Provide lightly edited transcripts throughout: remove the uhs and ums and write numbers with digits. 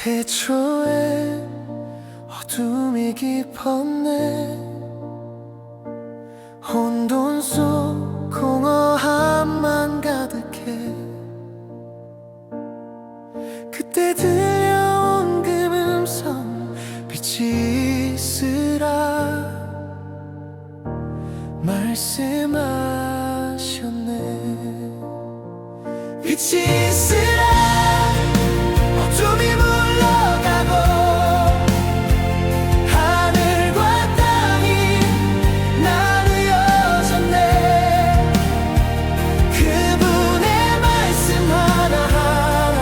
태초에 어둠이 깊었네. 혼돈 속 공허함만 가득해. 그때 들려온 그 음성, 빛이 있으라 말씀하셨네. 빛이 있으라. 어둠이 물러가고 하늘과 땅이 나누어졌네. 그분의 말씀 하나하나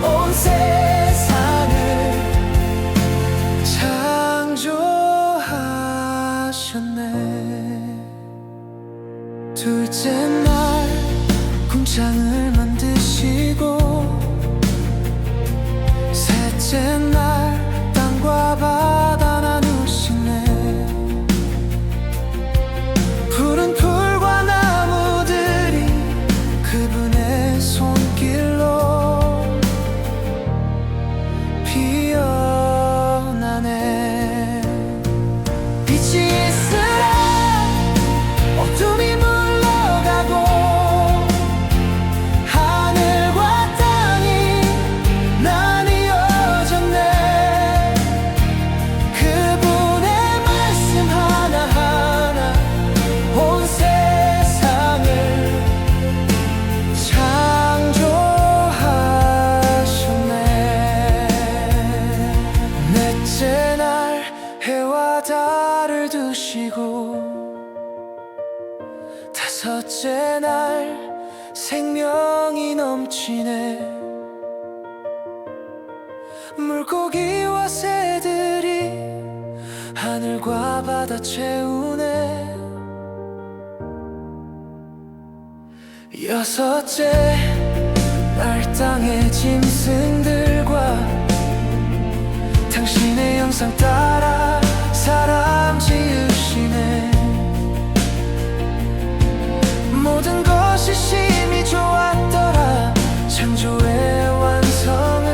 온 세상을 창조하셨네. 둘째 날 궁창을 만드시고, 셋째 날 땅과 바다 나누시네. 푸른 풀과 나무들이 그분의 손길로 피어나네. 빛이 있으라. 어둠이 물러가고 하늘과 땅이 나뉘어졌네. 그분의 말씀 하나하나 온 세상을 창조하셨네. 넷째 날 해와 달을 두시고, 다섯째 날 생명이 넘치네. 물고기와 새들이 하늘과 바다 채우네. 여섯째 날 땅의 짐승들과 당신의 형상 따라 사람 지으시네. 모든 것이 심히 좋았더라. 창조의 완성을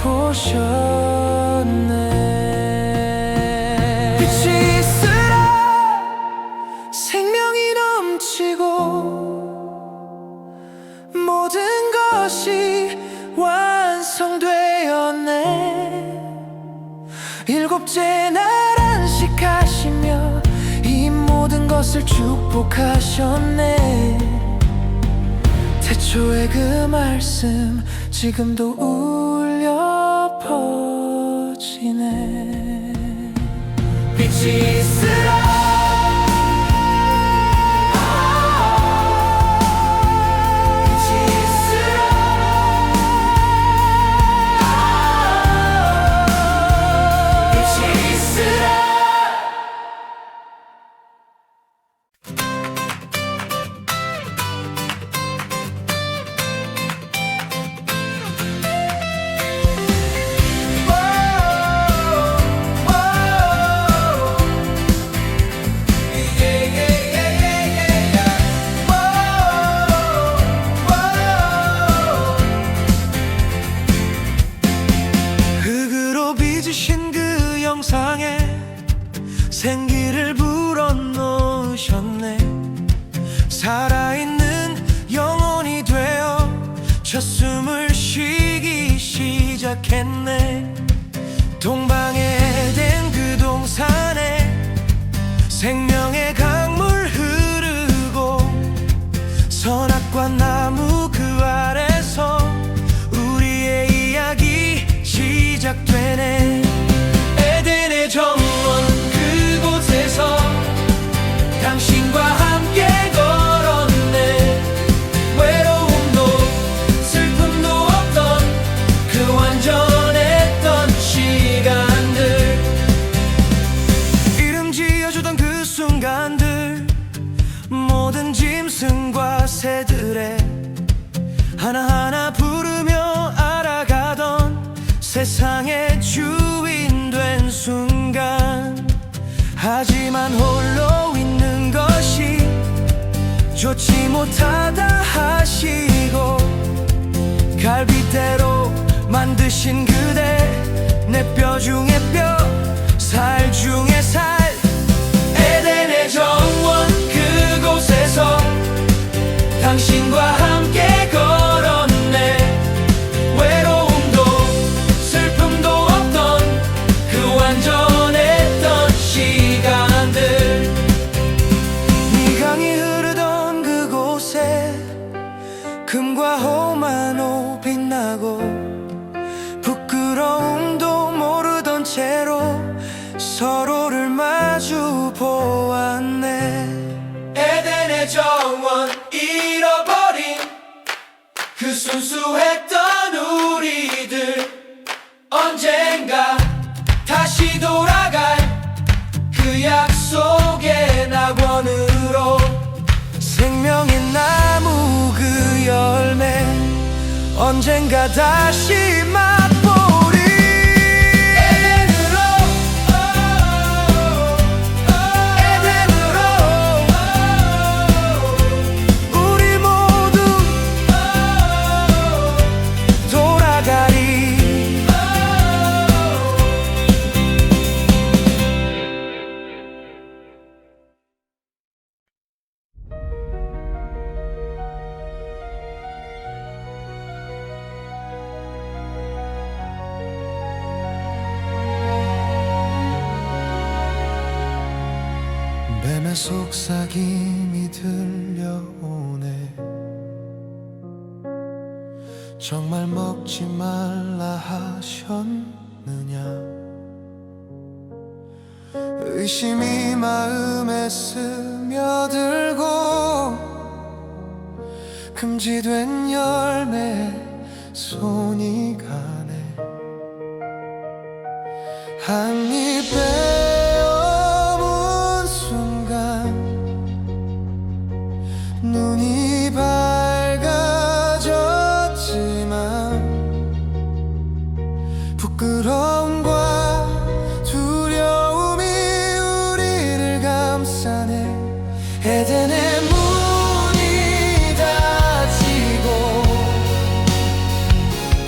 보셨네. 빛이 있으라. 생명이 넘치고 모든 것이 완성되었네. 일곱째 날 안식하시며 이 모든 것을 축복하셨네. 태초의 그 말씀 지금도 울려 퍼지네. 빛이 있으라. 그 영상에 생기를 불어넣으셨네. 살아있는 영혼이 되어 첫 숨을 쉬기 시작했네. 동방의 에덴 그 동산에 생명의 강물 흐르고, 선악과 나무 그 아래서 우리의 이야기 시작되네. 에덴의 정원 그곳에서 당신과 함께 걸었네. 외로움도 슬픔도 없던 그 완전했던 시간들, 이름 지어주던 그 순간들, 모든 짐승과 새들의 하나하나 부르며 알아가던 세상의 주인 된 순간. 하지만 홀로 있는 것이 좋지 못하다 하시고 갈비대로 만드신 그대 내 뼈 중에 뼈 살 중에 살 에덴의 정원 그곳에서 당신과 함께 걸었네 외로움도 슬픔도 없던 그 완전했던 시간들 네 강이 흐르던 그곳에 금과 호만호 빛나고 부끄러움도 모르던 채로 서로를 마주 보았네 에덴의 정원 잃어버린 그 순수했던 우리들 언젠가 다시 돌아갈 그 약속의 낙원으로 생명의 나무 그 열매 언젠가 다시 맛보리 에덴으로 에덴으로 우리 모두 돌아가리 뱀의 속삭임이 들려오네 정말 먹지 말라 하셨느냐 의심이 마음에 스며들고 금지된 열매에 손이 가네 한 입에 눈이 밝아졌지만 부끄러움과 두려움이 우리를 감싸네 에덴의 문이 닫히고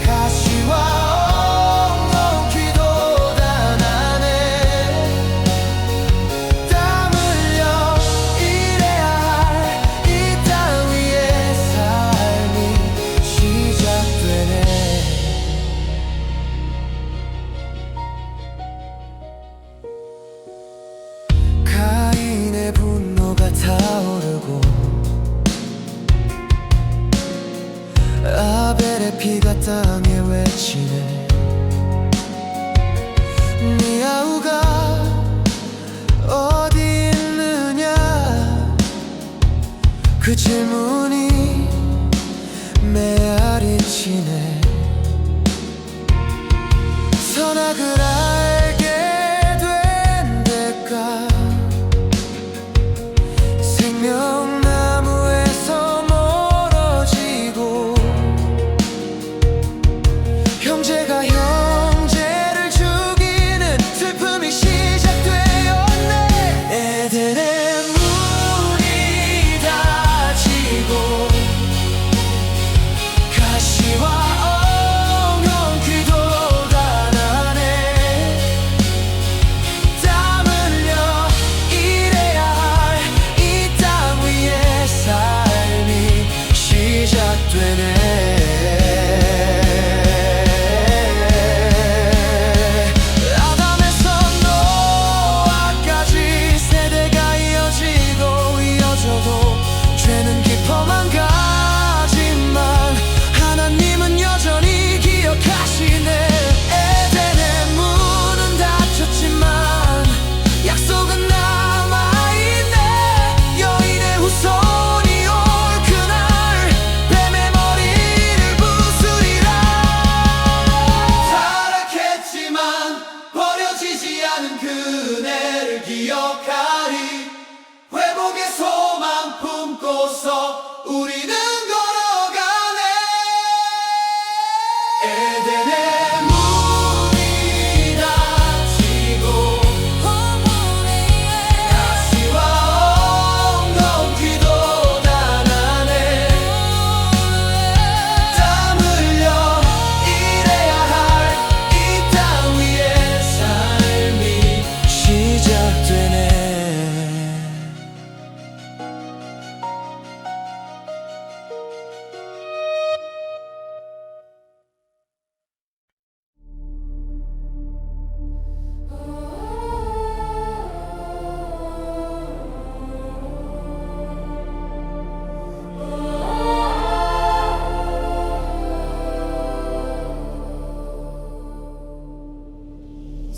가시와 엉겅퀴도 다 나네 땀 흘려 일해야 할 이 땅 위에 삶이 시작되네 가인의 분노가 타오르고 아벨의 피가 땅에 외치네 미야우가 어디 있느냐 그 질문이 메아리 치네 선악을 알게 된 대가 생명나무에서 멀어지고 형제가 형제를 죽이는 슬픔이 시작되었네 에덴의 문이 닫히고 가시와 엉겅퀴도 다 나네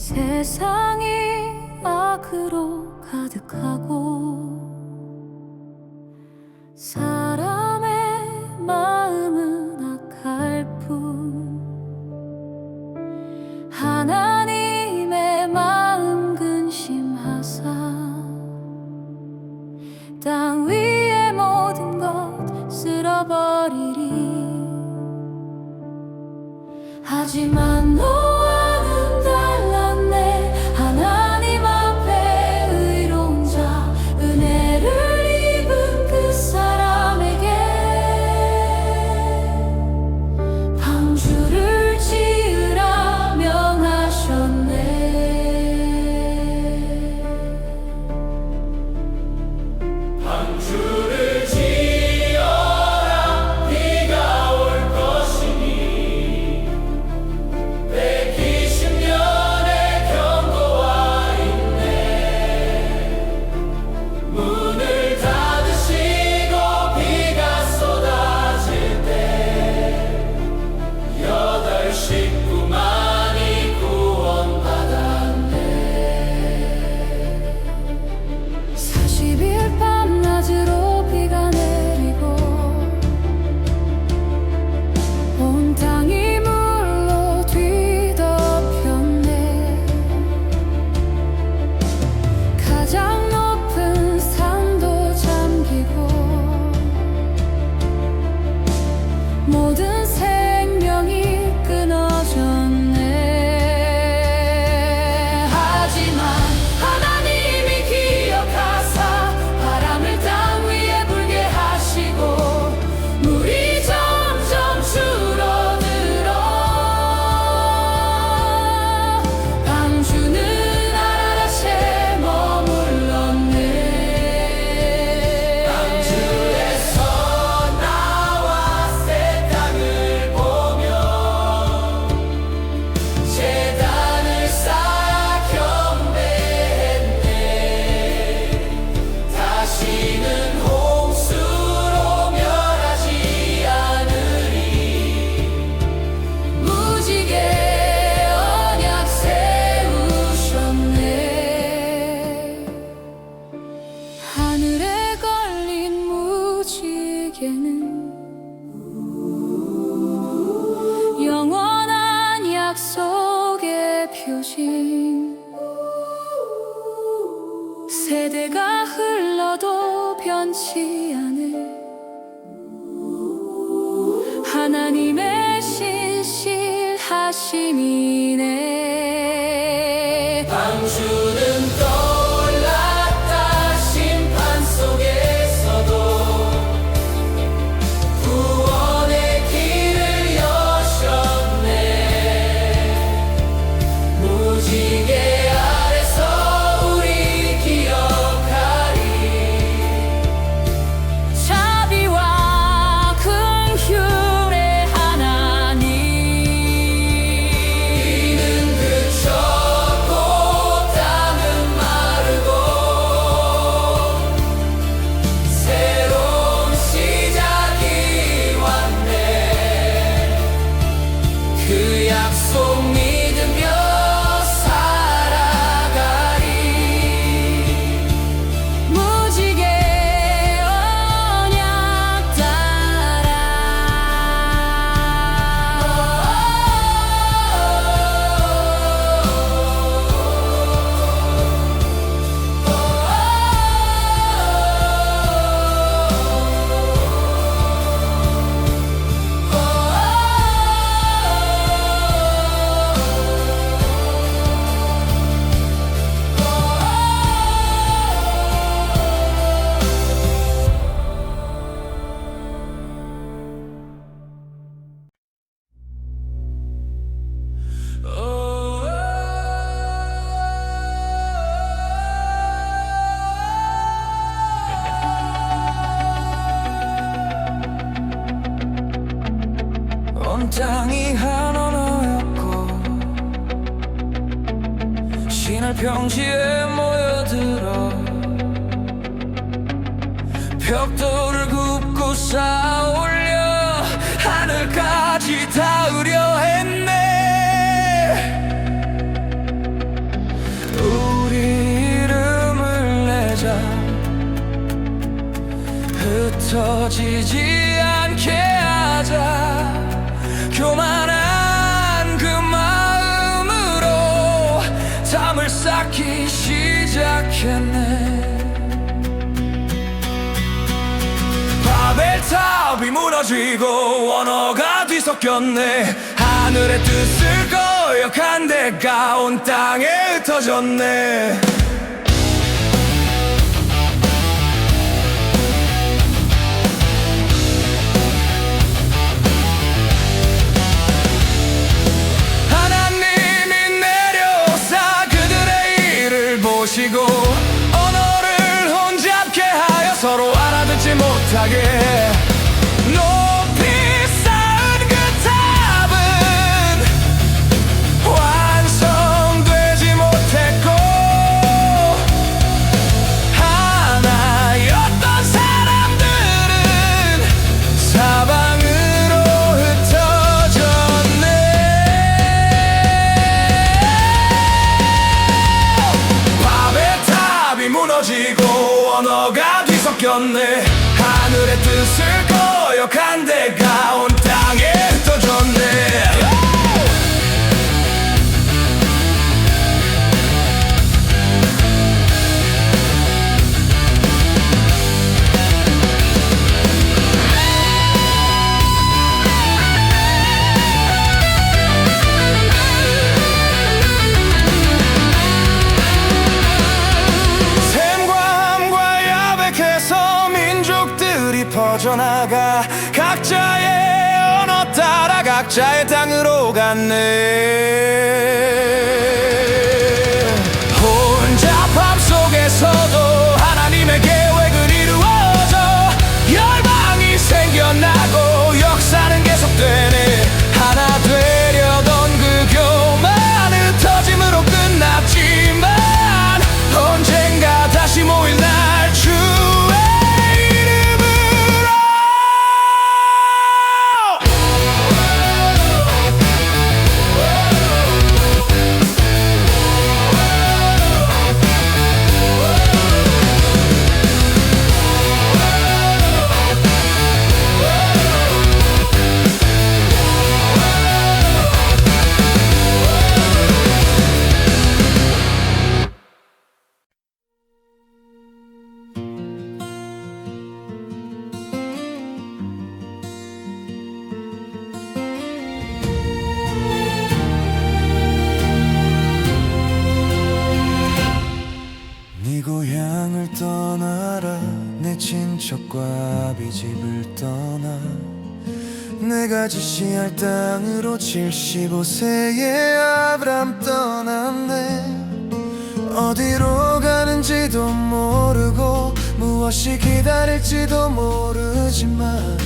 세상이 악으로 가득하고 사람의 마음은 악할 뿐 하나님의 마음 근심하사 땅 위의 모든 것 쓸어버리리. 하지만 노아는 달랐네. 하나님 앞에 의로운 자 은혜를 입은 그 사람에게 방주를 지으라 명하셨네. 방주를 지어라 비가 올 것이니 120년의 경고와 인내 문을 닫으시고 비가 쏟아질 때 8 식구만이 구원받았네. 40일 밤낮으로 비가 내리고 온 땅이 물로 뒤덮였네. 가장 높은 산도 잠기고 모든 생명이 끊어졌네. 하지만 하나님이 기억하사 바람을 땅 위에 불게 하시고 물이 점점 줄어들어 방주는 아라랏에 머물렀네. 방주에서 나와 새 땅을 보며 제단을 쌓아 경배했네. 다시는 홍수로 멸하지 않으리. 무지개 언약 세우셨네. 하늘에 걸린 무지개는 영원한 약속의 표징. 세대가 흘러도 변치 않을 하나님의 신실하심이네. 방주는 떠올랐다. 심판 속에서도 구원의 길을 여셨네. 무지개 아래서 우리 기억하리. 자비와 긍휼의 하나님. 이는 그쳤고 땅은 마르고 새로운 시작이 왔네. 그 약속 믿으며 살아가리. 무지개 언약 따라 온 땅이 한 언어였고 신을 평지에 모여들어 벽돌을 굽고 쌓아올려 하늘까지 닿으려 했네. 놓치지 않게 하자. 교만한 그 마음으로 담을 쌓기 시작했네. 바벨탑이 무너지고 언어가 뒤섞였네. 하늘의 뜻을 거역한 데가 온 땅에 흩어졌네. 하나님이 내려오사 그들의 일을 보시고 언어를 혼잡케 하여 서로 알아듣지 못하게 높이 쌓은 그 탑은 완성되지 못했고 하나였던 사람들은 사방으로 흩어졌네. 바벨탑이 무너지고 언어가 뒤섞였네. 하늘의 뜻을 거역한 데가 온 땅에 흩어졌네. 퍼져나가 각자의 언어 따라 각자의 땅으로 갔네. 혼잡함 속에서도 하나님의 계획은 이루어져 열방이 생겨나고 역사는 계속되네. 하나 되려던 그 교만 흩어짐으로 끝났지만 언젠가 다시 모일 날 주의 네 고향을 떠나라. 내 친척과 아비집을 떠나 내가 지시할 땅으로 75세의 아브람 떠났네. 어디로 가는지도 모르고 무엇이 기다릴지도 모르지만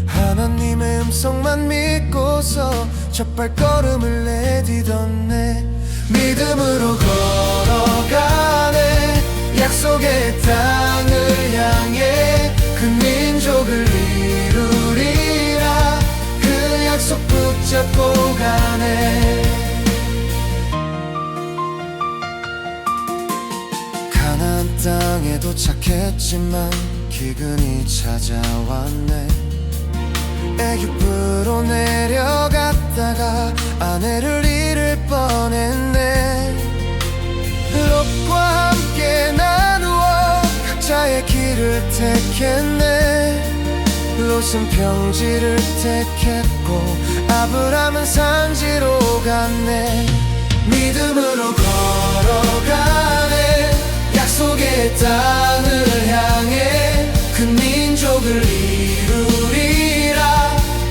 하나님의 음성만 믿고서 첫 발걸음을 내디뎠네. 믿음으로 걸어가네. 약속의 땅을 향해 그 민족을 이루리라. 그 약속 붙잡고 가네. 가나안 땅에 도착했지만 기근이 찾아왔네. 애굽으로 내려갔다가 아내를 잃을 뻔했네. 롯과 함께 나누어 각자의 길을 택했네. 롯은 평지를 택했고 아브람은 산지로 갔네. 믿음으로 걸어가네. 약속의 땅을 향해 그 민족을 이루리라.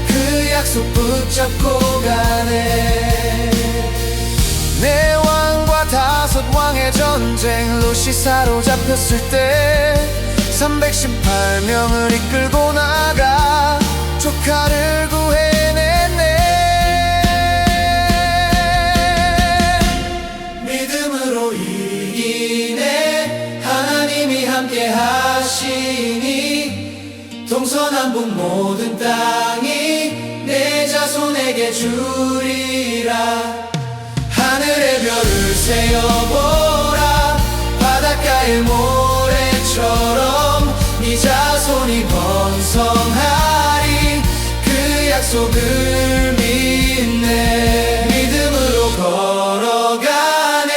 그 약속 붙잡고 가네. 내 왕과 5왕의 전쟁. 롯이 사로잡혔을 때 318명을 이끌고 나가 조카를 구해냈네. 믿음으로 이기네. 하나님이 함께 하시니 동서남북 모든 땅이 내 자손에게 주리라. 하늘의 별을 세어보라. 바닷가의 모래처럼 네 자손이 번성하리라. 약속을 믿네 믿음으로 걸어가네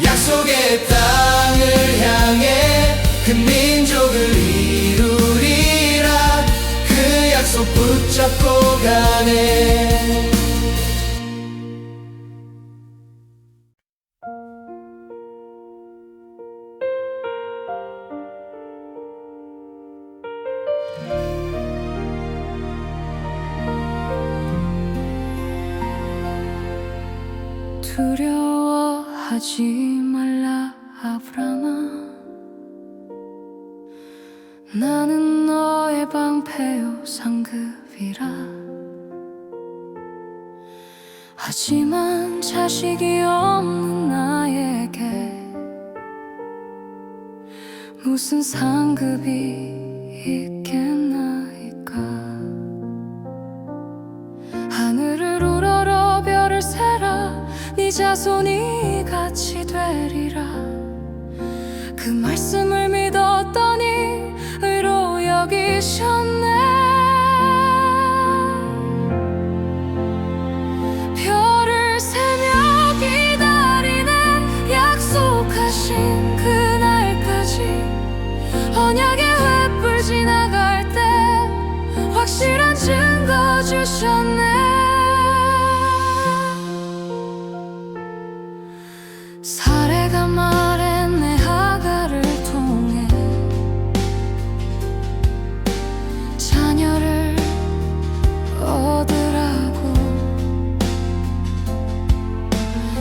약속의 땅을 향해 그 민족을 이루리라 그 약속 붙잡고 가네 두려워하지 말라 아브라함아 나는 너의 방패요 상급이라 하지만 자식이 없는 나에게 무슨 상급이 있겠나이까 하늘을 우러러 별을 세라 네 자손이 같이 되리라 그 말씀을 믿었더니 의로 여기셨네 별을 세며 기다리네 약속하신 그날까지 언약의 횃불 지나갈 때 확실한 증거 주셨네 사례가 말했네 하가를 통해 자녀를 얻으라고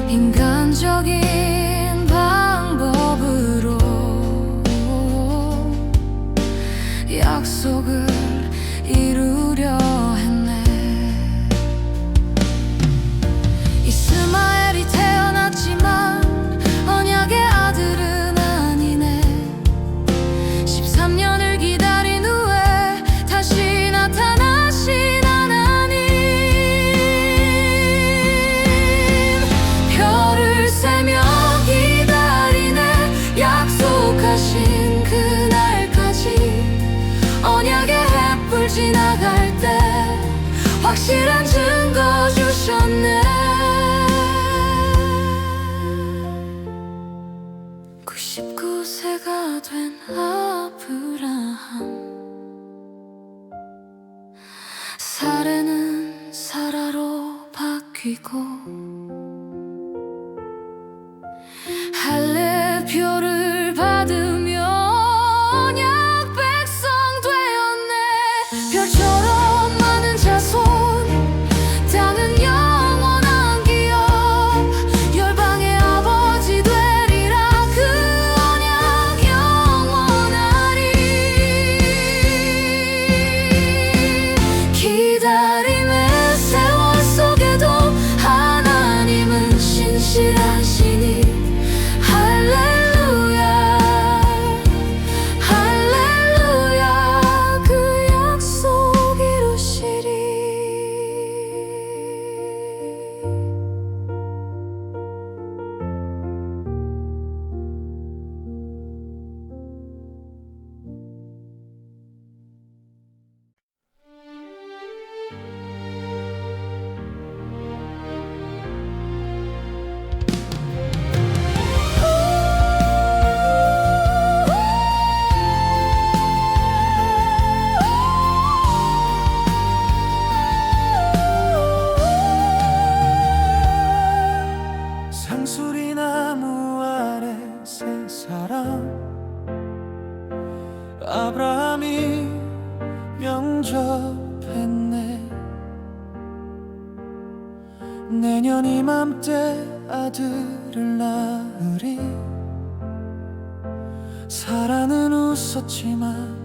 인간적인 방법으로 약속을 이루려 했네 이스마엘이 태어났지만 언약의 아들은 아니네 13년을 기다린 후에 다시 나타나신 하나님 별을 세며 기다리네 약속하신 그날까지 언약의 횃불 지나갈 때 확실한 증거 주셨네 99세가 된 아브라함 사례는 사라로 바뀌고 할례표를 받으며 언약 백성 되었네 별처럼 많은 자손 땅은 영원한 기업 열방의 아버지 되리라 그 언약 영원하리 기다림의 세월 속에도 하나님은 신실하시니 할렐루야 할렐루야 그 약속 이루시리 상수리 나무 아래 세 사람 아브라함이 명접했네 내년 이맘때 아들을 낳으리 사라는 웃었지만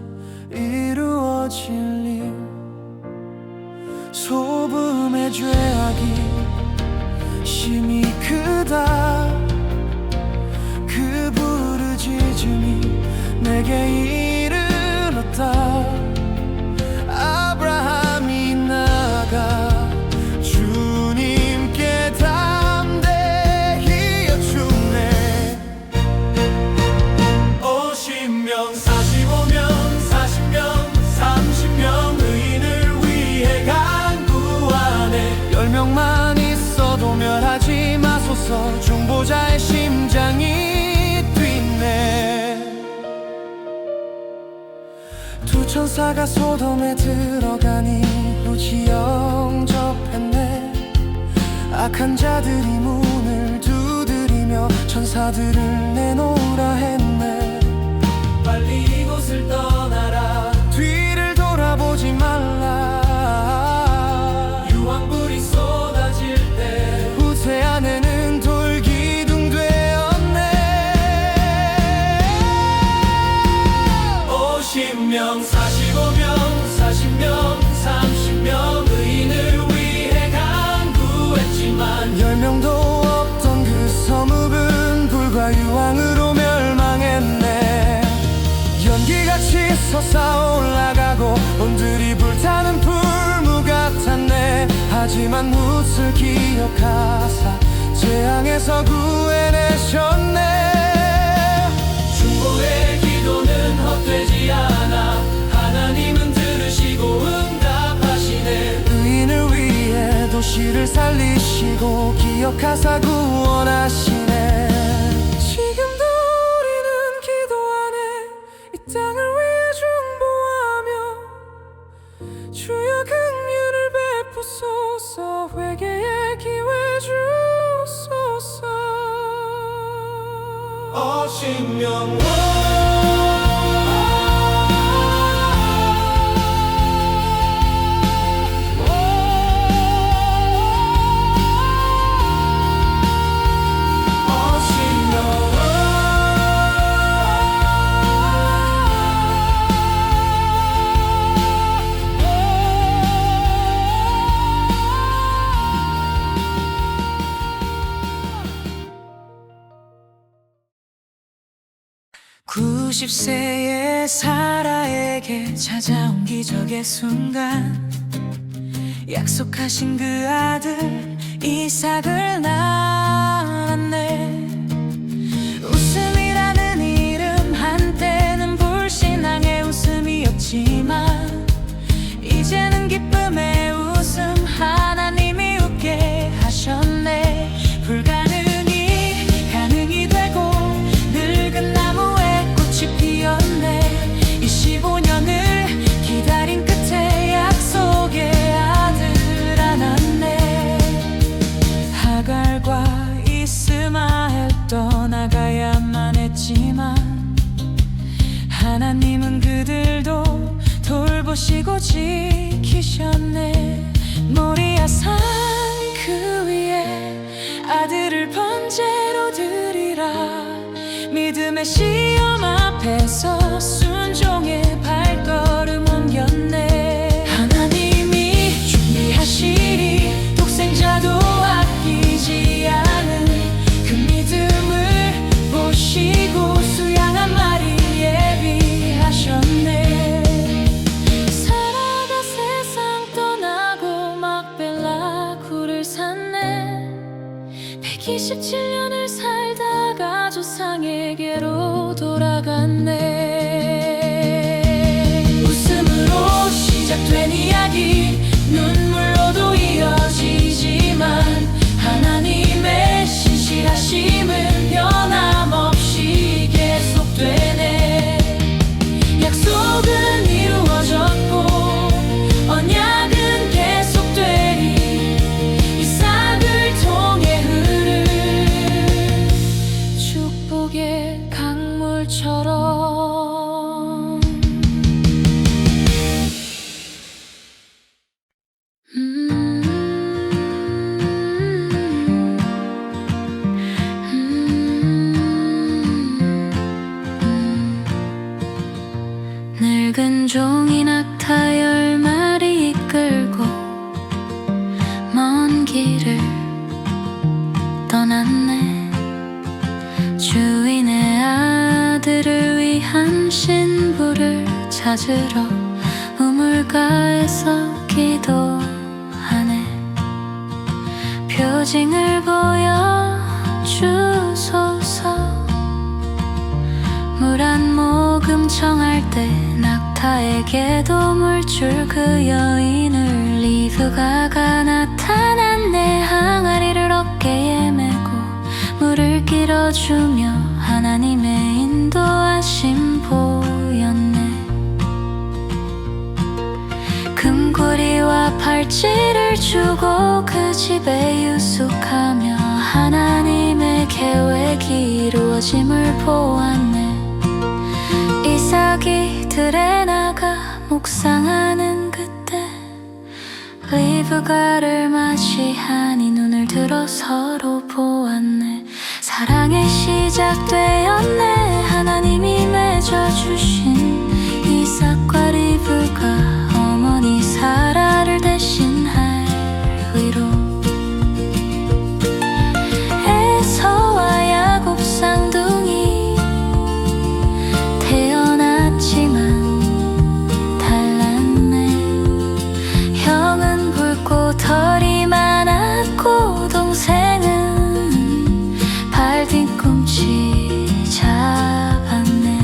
이루어질 일 소금의 죄악이 심히 크다 그 부르짖음이 내게 이르렀다 아브라함이 나가 주님께 담대히 여쭙네 50명 45명 40명 30명 의인을 위해 간구 앞에서 중보자의 심장이 뛰네. 두 천사가 소돔에 들어가니 루지 영접했네. 악한 자들이 문을 두드리며 천사들을 내놓으라 했네. 빨리 이곳을 떠나라. 뒤를 돌아보지 말라. 유황불이 쏟아질 때 후세 안에는 돌기둥 되었네. 50명 45명 40명 30명 의인을 위해 강구했지만 10명도 없던 그 성읍은 불과 유황으로 멸망했네. 연기같이 솟아올라가고 온들이 불타는 풀무 같았네. 하지만 뭇을 기억하사 재앙에서 구해내셨네. 중보의 기도는 헛되지 않아. 하나님은 들으시고 응답하시네. 의인을 위해 도시를 살리시고 기억하사 구원하시네. 지금도 우리는 기도하네. 이 땅을 위해 중보하며 주여 긍휼을 베푸소서. 회개의 기회 주소서. 50명 구십 세의 사라에게 찾아온 기적의 순간, 약속하신 그 아들 이삭을 낳았네. 웃음이라는 이름 한때는 불신앙의 웃음이었지만 이제는 기쁨의 웃음. 하나님이 웃게 하셨네. 불가능이 가능이 되고 늙은 나무에 꽃이 피었네. 25년을 기다린 끝에 약속의 아들 안았네. 하갈과 이스마엘 떠나가야만 했지만 하나님은 그들도 돌보시고 지키셨네. 모리아 산 그 위에 아들을 번제로 드리라. 믿음의 시험 앞에서 순종의 발걸음 옮겼네. 하나님이 준비하시리. 독생자도 아끼지 않은 그 믿음을 보시고 수양한 마리 예비하셨네. 사라가 세상 떠나고 막벨라 굴을 샀네. 127년을 살다가 조상에게로 돌아갔네. 웃음으로 시작된 이야기 눈물로도 이어지지만 하나님의 신실하심은 변함없이 계속되네. 약속은 이루어졌고 언약은 계속되리. 이삭을 통해 흐를 축복의 강물처럼. 늙은 종이 낙타 10마리 이끌고 먼 길을 떠났네. 주인의 아들을 위한 신부를 찾으러 우물가에서 기도하네. 표징을 보여주소서. 물 한 모금 청할 때 낙타에게도 물 줄 그 여인을. 리브가가 나타났네. 항아리를 어깨에 메고 밀어주며 하나님의 인도하심 보였네. 금고리와 팔찌를 주고 그 집에 유숙하며 하나님의 계획이 이루어짐을 보았네. 이삭이 들에 나가 묵상하는 그때 리브가를 맞이하니 눈을 들어 서로 보았네. 사랑의 시작되었네. 하나님이 맺어주신 이삭과 리브가 어머니 사라를 대신할 위로 에서와 야곱 쌍둥이 태어났지만 달랐네. 형은 붉고 털이 많았고 동생은 발 뒤꿈치 잡았네.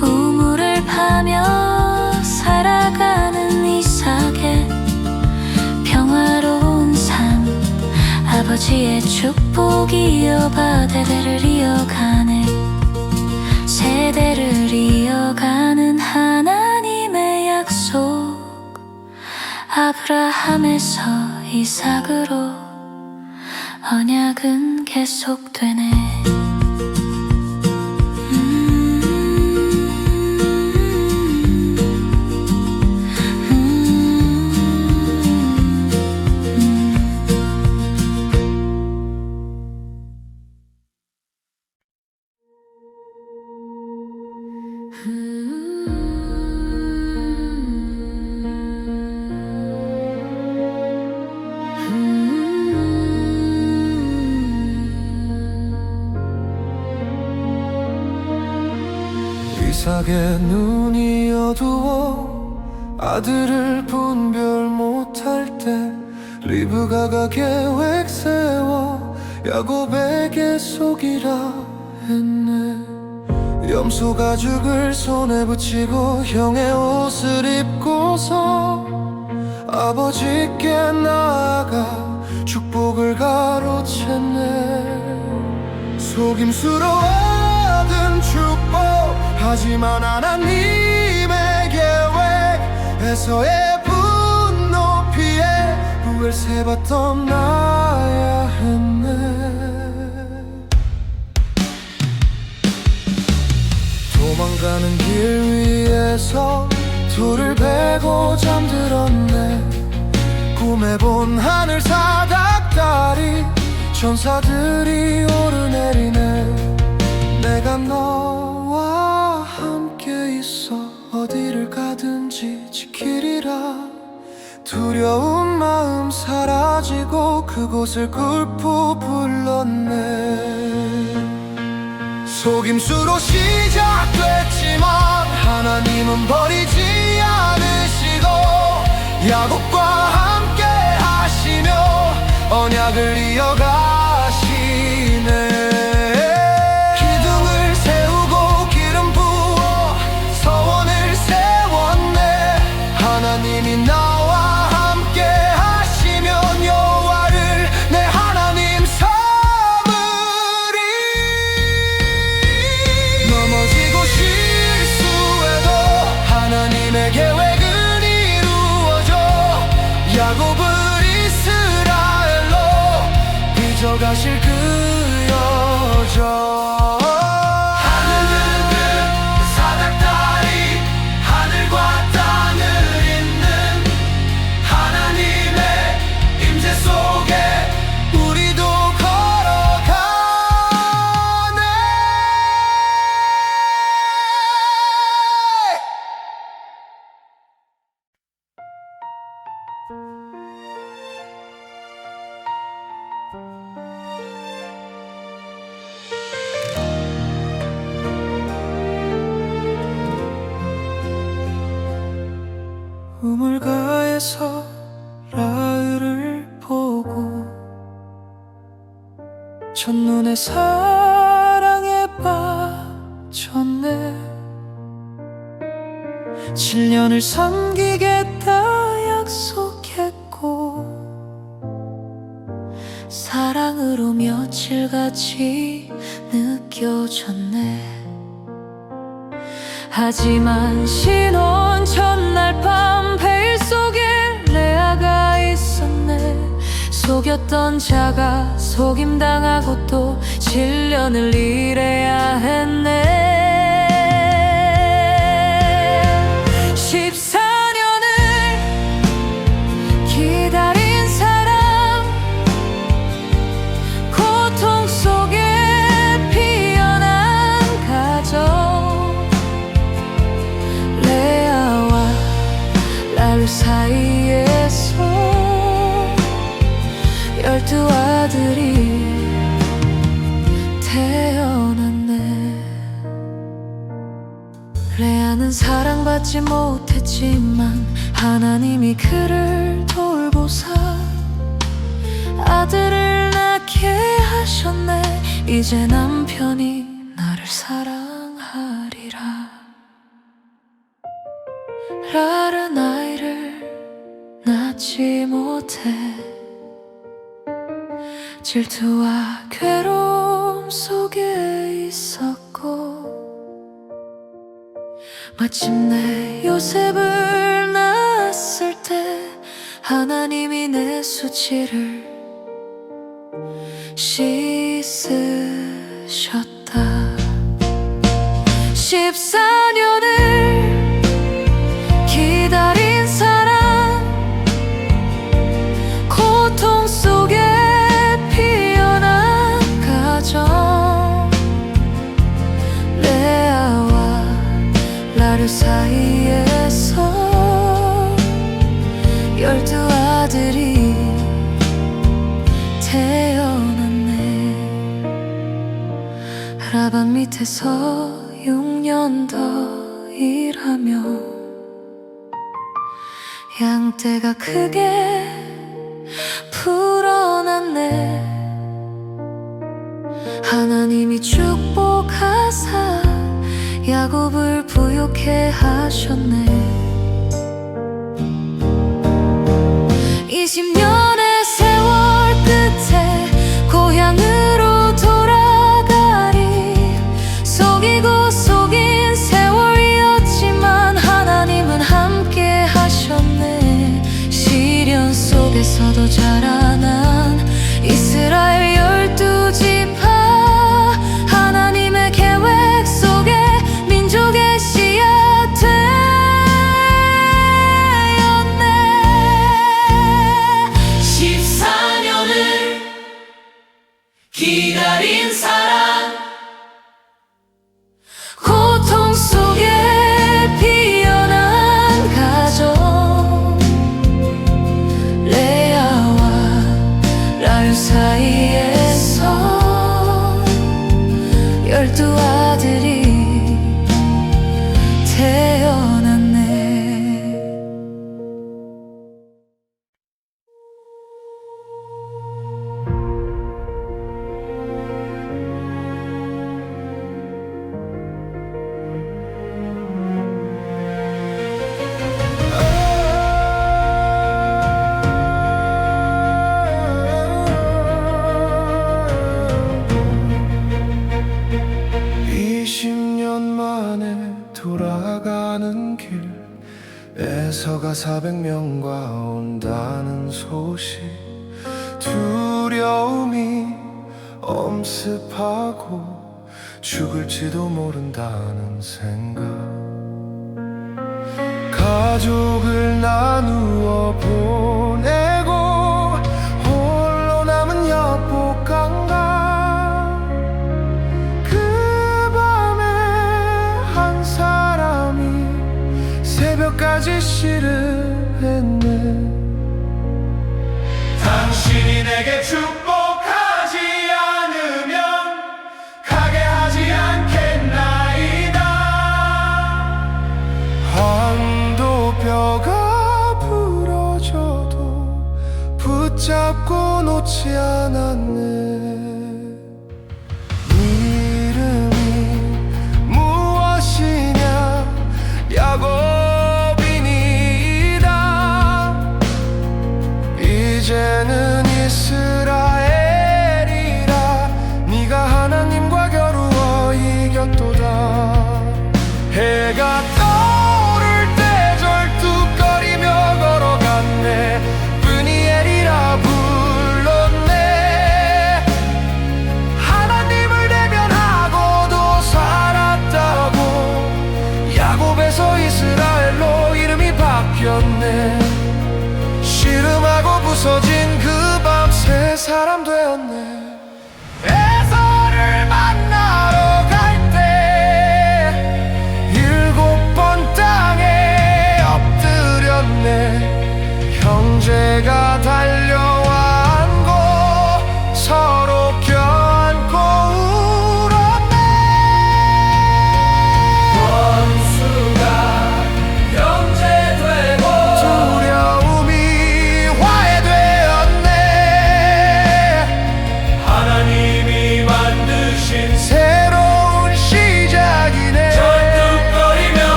우물을 파며 살아가는 이삭의 평화로운 삶, 아버지의 축복이 이어가 대대를 이어가네. 세대를 이어가는 하나님의 약속, 아브라함에서 이삭으로 언약은 계속되네. 이삭의 눈이 어두워 아들을 분별 못할 때 리브가가 계획 세워 야곱에게 속이라 했네. 염소 가죽을 손에 붙이고 형의 옷을 입고서 아버지께 나아가 축복을 가로챘네. 속임수로 얻은 축복, 하지만 하나님의 계획, 에서의 분노 피해 후회세바 떠나야 했네. 도망가는 길 위에서 돌을 베고 잠들었네. 꿈에 본 하늘 사닥다리 천사들이 오르내리네. 내가 너와 함께 있어 어디를 가든지 지키리라. 두려운 마음 사라지고 그곳을 꿀포 불렀네. 속임수로 시작됐지만 하나님은 버리지 않으시고 야곱과 함께 하시며 언약을 이어가시네. 기둥을 세우고 기름 부어 서원을 세웠네. 하나님이 나와 함께 하시면 여호와를 내 하나님 삼으리. 넘어지고 실수해도 하나님의 계획은 이루어져 야곱을 이스라엘로 빚어가실 그 여정. 하늘은 그 사닥다리 하늘과 땅을 잇는 하나님의 임재 속에 우리도 걸어가네. 우물가에서 라을을 보고 첫눈에 사랑에 빠졌네. 7년을 섬기겠다 약속했고 사랑으로 이상으로 며칠같이 느껴졌네. 하지만 신혼 첫날 밤 베일 속에 레아가 있었네. 속였던 자가 속임당하고 또 7년을 일해야 했네. 14년을 기다린 사람, 고통 속에 피어난 가정, 레아와 라울 사이에서 12아들이 태어났네. 레아는 사랑받지 못했지만 하나님이 그를 돌보사 아들을 낳게 하셨네. 이제 남편이 나를 사랑하리라. 라른 아이를 낳지 못해 질투와 괴로움 속에 있었고, 마침내 요셉을 낳았을 때 하나님이 내 수치를 씻으셨다. 14년을 기다린 사람, 고통 속에 피어난 가정, 레아와 라르 사이에서 12아들이 태어났네. 라반 밑에서 6년 더 일하며 양떼가 크게 불어났네. 하나님이 축복하사 야곱을 부욕해 하셨네. 20년의 세월 끝에 고향으로 돌아가리. 속이고 속인 세월이었지만 하나님은 함께 하셨네. 시련 속에서도 자라난 이스라엘 12지파, 하나님의 계획 속에 민족의 씨앗 되었네. 14년을 기다린 사람, 고통 속에 피어난 가정, 레아와 라ül 사이에서 12아들이 태어났네. 돌아가는 길에서가 400명과 온다는 소식, 두려움이 엄습하고 죽을지도 모른다는 생각, 가족을 나누어 보내고 홀로 남은 여복강가, 새벽까지 씨름했네. 당신이 내게 축복하지 않으면 가게 하지 않겠나이다. 황도 뼈가 부러져도 붙잡고 놓지 않았네. 야곱이니이다. 이제는 이스라엘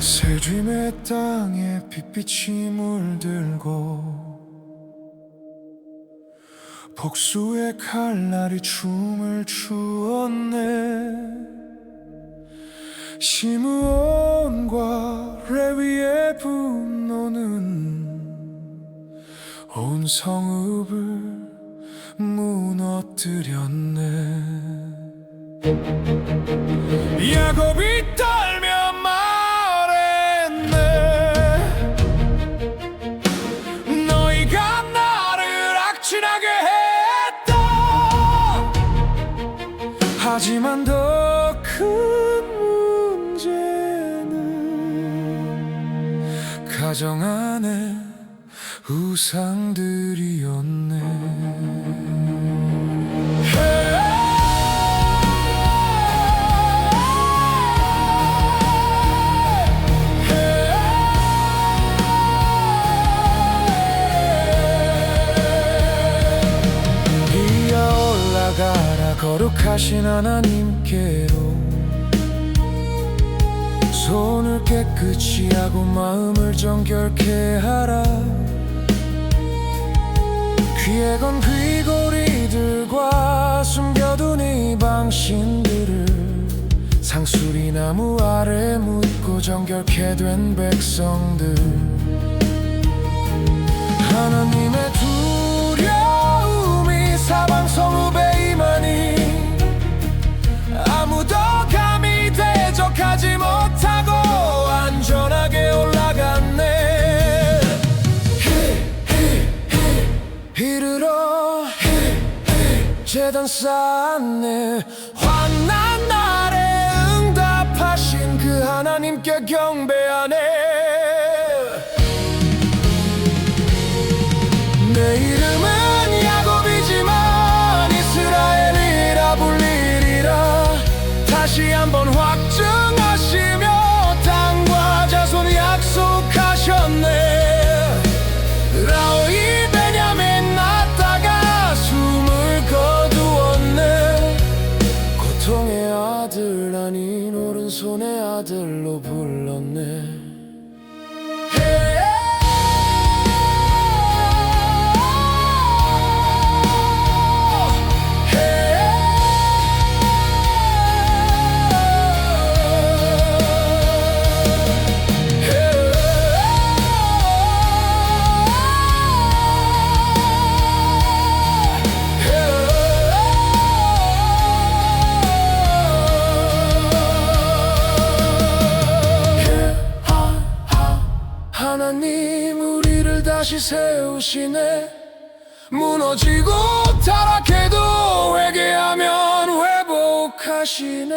새dream의 땅에 빛빛이 물들고 복수의 칼날이 춤을 추었네. 시므온과 레위의 분노는 온 성읍을 무너뜨렸네. 야곱이 떨며 말했네. 너희가 나를 악취나게 했다. 하지만 더 큰 문제는 가정 안에 우상들이었네. 이어 올라가라 거룩하신 하나님께로. 손을 깨끗이 하고 마음을 정결케 하라. 귀에 건 귀고리들과 숨겨둔 이방신들을 상수리나무 아래 묻고 정결케 된 백성들. 하나님의 두려움이 사방 성읍에 임하니 아무도 감히 대적하지 못하고 안전하게 올라갔네. 이르러 제단 쌓았네. 환난 날에 응답하신 그 하나님께 경배하네. 내 이름은 야곱이지만 이스라엘이라 불리리라. 다시 한번 확증하시며 땅과 자손 약속하셨네. 라오이 베냐민 낳다가 숨을 거두었네. 고통의 아들 아닌 오른손의 아들로 불렀네. 하나님 우리를 다시 세우시네. 무너지고 타락해도 회개하면 회복하시네.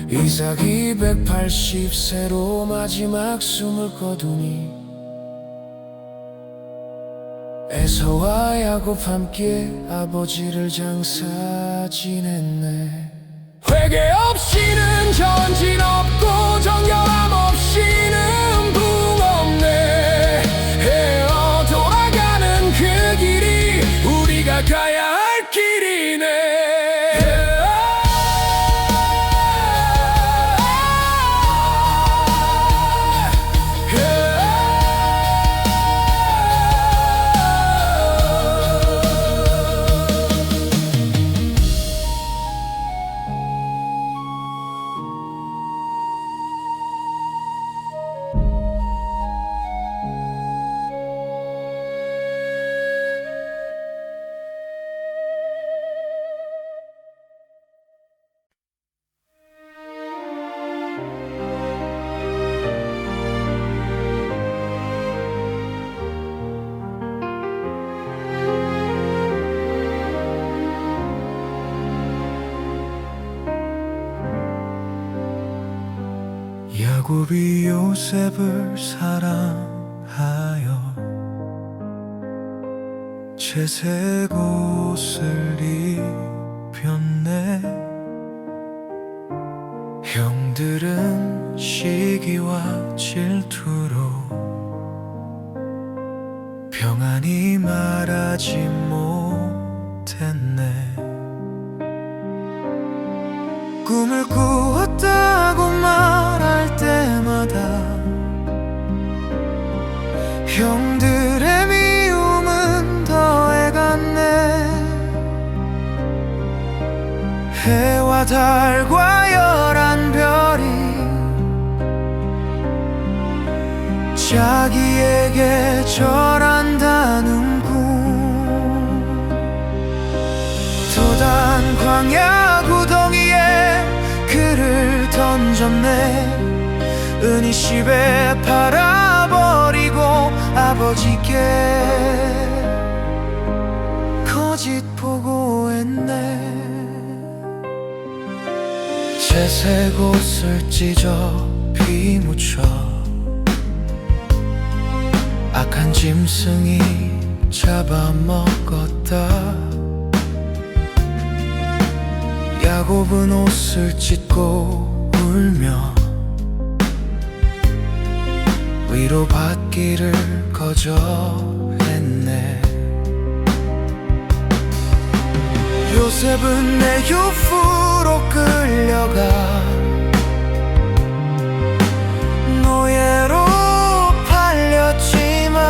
이삭이 180세로 마지막 숨을 거두니 에서와 야곱 함께 아버지를 장사 지냈네. 회개 없이는 전진 없고 정결함 없이는 붕 없네. 헤어 돌아가는 그 길이 우리가 가야 할 길이네. 야곱이 요셉을 사랑하여 채색 옷을 입혔네. 형들은 시기와 질투로 평안히 말하지 못했네. 꿈을 꾸 달과 11별이 자기에게 절한다는 꿈. 도단 광야 구덩이에 그를 던졌네. 은희 십에 팔아버리고 아버지께 거짓 보고했네. 채색 옷을 찢어 피 묻혀 악한 짐승이 잡아먹었다. 야곱은 옷을 찢고 울며 위로받기를 거절했네. 요셉은 내 유부로 끌려가 노예로 팔렸지만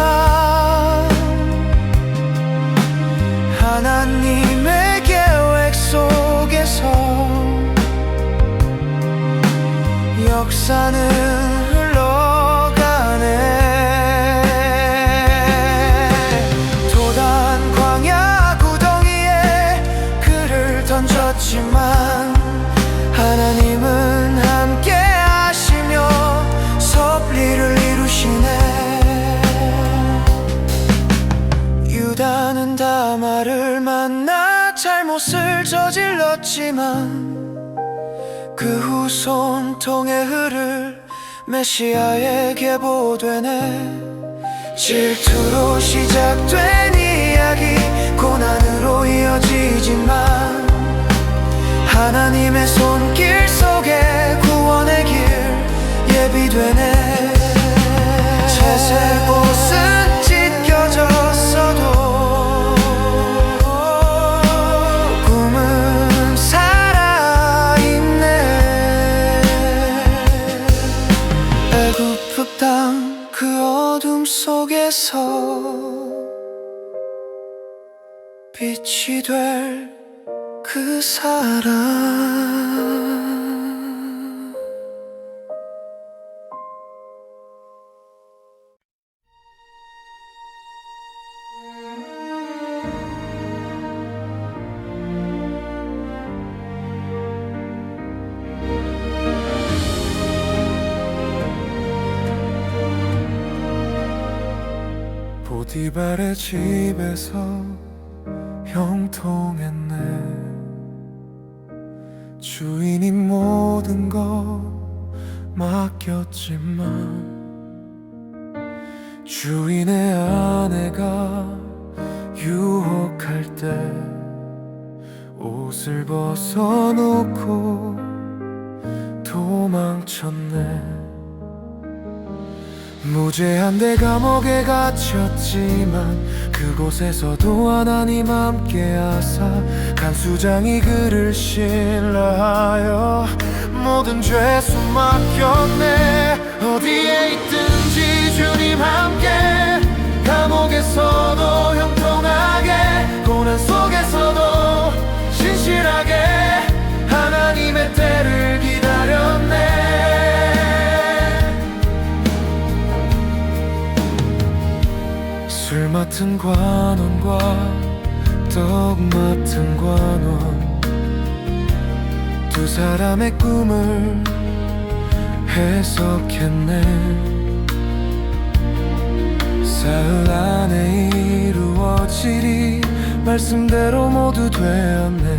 하나님의 계획 속에서 역사는 던졌지만 하나님은 함께 하시며 섭리를 이루시네. 유다는 다말을 만나 잘못을 저질렀지만 그 후 손통에 흐를 메시아에게 보되네. 질투로 시작된 이야기 고난으로 이어지지만 하나님의 손길 속에 구원의 길 예비되네. 채색 옷은 찢겨졌어도 꿈은 살아있네. 애굽 땅 그 어둠 속에서 빛이 될 그 사람. 보디발의 집에서 형통했네. 주인이 모든 거 맡겼지만 주인의 아내가 유혹할 때 옷을 벗어놓고 도망쳤네. 무죄한데 감옥에 갇혔지만 그곳에서도 하나님 함께하사 간수장이 그를 신라하여 모든 죄수 맡겼네. 어디에 있든지 주님 함께 감옥에서도 형통하게 고난 속에서도 신실하게 하나님의 때를 기다렸네. 술 맡은 관원과 떡 맡은 관원 두 사람의 꿈을 해석했네. 사흘 안에 이루어지리 말씀대로 모두 되었네.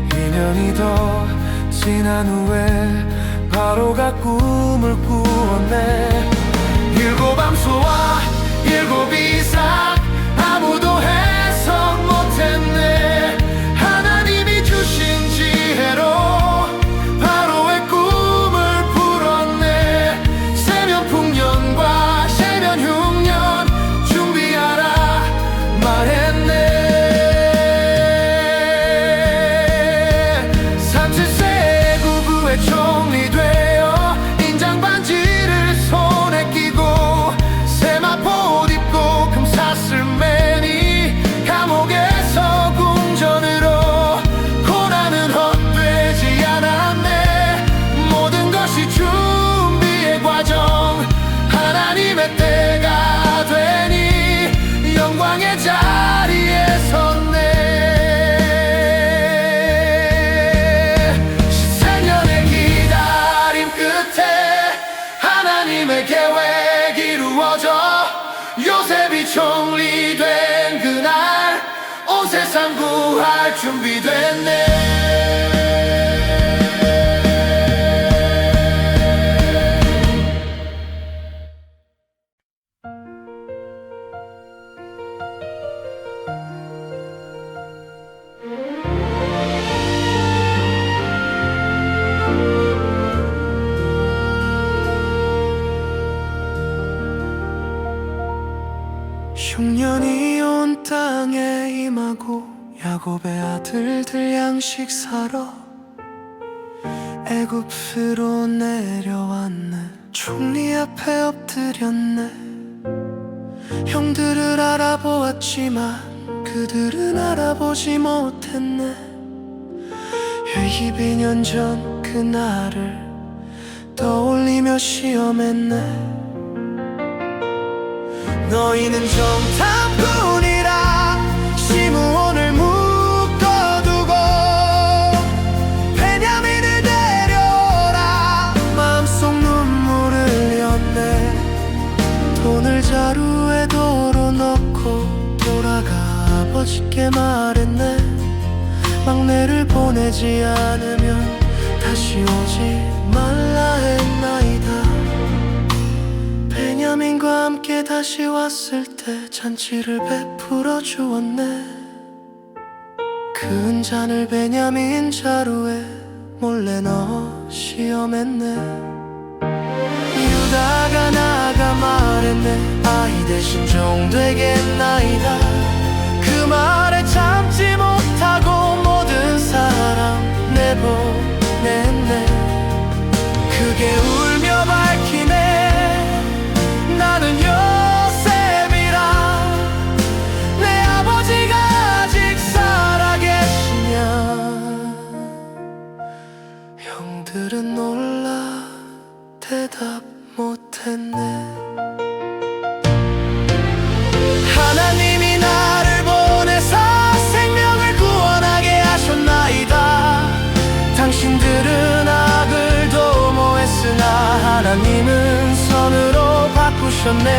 2년이 더 지난 후에 바로가 꿈을 꾸었네. 7 암소와 7 이삭 아무도 해석 못했네. 하나님이 주신 지혜로 바로의 꿈을 풀었네. 세면 풍년과 세면 흉년 준비하라 말했네. 37세 애굽의 총리 되어 인장 반지를 손에 끼고 세마포 옷 입고 금사슬 세상 구할 준비됐네. 흉년이 온 땅에 임하고 야곱의 아들들 양식 사러 애굽으로 내려왔네. 총리 앞에 엎드렸네. 형들을 알아보았지만 그들은 알아보지 못했네. 12년 전 그날을 떠올리며 시험했네. 너희는 정탐꾼이라 시므온을 묶어두고 베냐민을 데려오라. 마음속 눈물을 흘렸네. 돈을 자루에 도로 넣고 돌아가 아버지께 말했네. 막내를 보내지 않으면 다시 오지 말라 했나이다. 베냐민과 함께 다시 왔을 때 잔치를 베풀어 주었네. 그 잔을 베냐민 자루에 몰래 넣어 시험했네. 유다가 나가 말했네. 아이 대신 종 되겠나이다. 그 말에 참지 못하고 모든 사람 내보냈네. 그게 울며 밝히네. 나는 요셉이라. 내 아버지가 아직 살아계시냐. 형들은 놀라 대답 못했네. 하나님이 나를 보내사 생명을 구원하게 하셨나이다. 당신들은 악을 도모했으나 하나님은 선으로 바꾸셨네.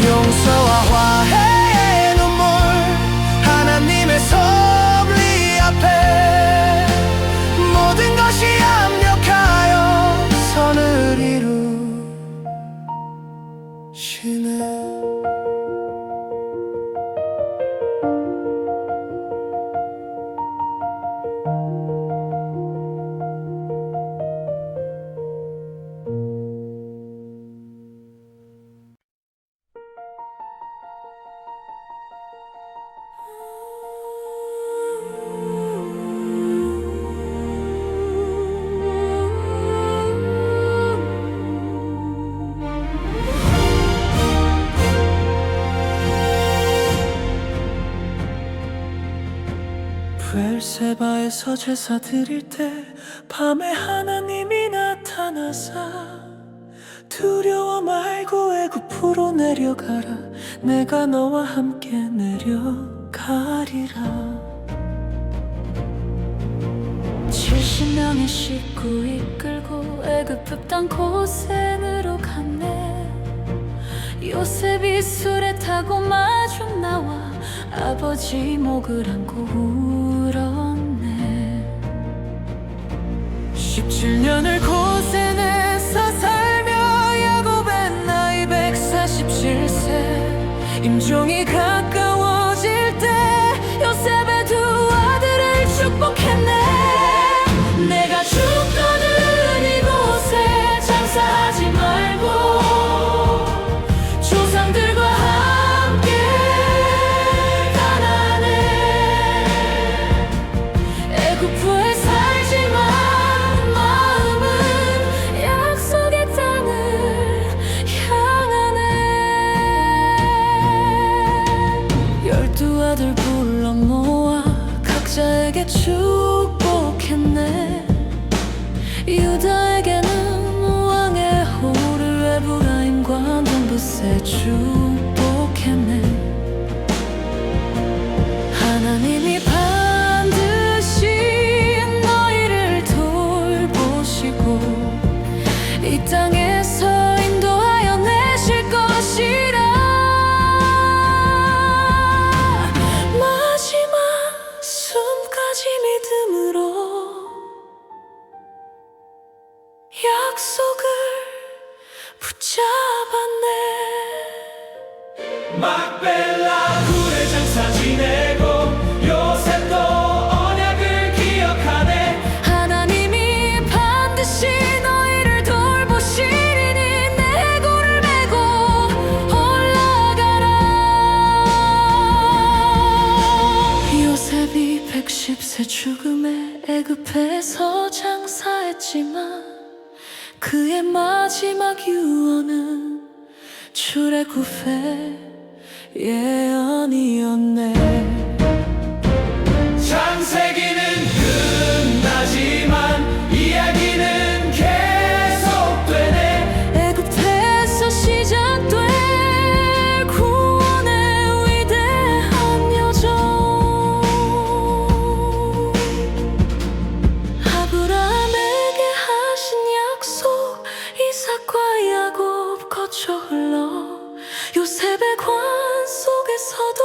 용서와 화해의 눈물 하나님의 섭리 앞에 모든 것이 합력하여 선을 이루시네. 부엘세바에서 제사 드릴 때 밤에 하나님이 나타나사 두려워 말고 애굽으로 내려가라. 내가 너와 함께 내려가리라. 70명의 식구 이끌고 애굽 땅 고센으로 갔네. 요셉이 수레 타고 마중 나와 아버지 목을 안고 울었네. 17년을 고센에서 살며 야곱의 나이 147세. 임종이 가까워질 때 요셉의 두 아들을 축복했네. 내가 죽거든 이곳에 장사하지 말고 조상들과 함께 가나안에 애굽에 살지만 마음은 약속의 땅을 향하네. 12 아들 불러 모아 각자에게 축복했네. 유다에게는 왕의 호를 에브라임과 눈붓에 축복했네. 하나님이 반드시 너희를 돌보시고 이 땅에서 인도하여 내실 것이라. 죽음에 애굽에서 장사했지만 그의 마지막 유언은 출애굽의 예언이었네. 창세기는 끝나지만 이야기는 계속되네. 애굽에서 시작된 구원의 위대한 여정. 아브라함에게 하신 약속 이삭과 야곱 거쳐 흘러 요셉의 관 속에서도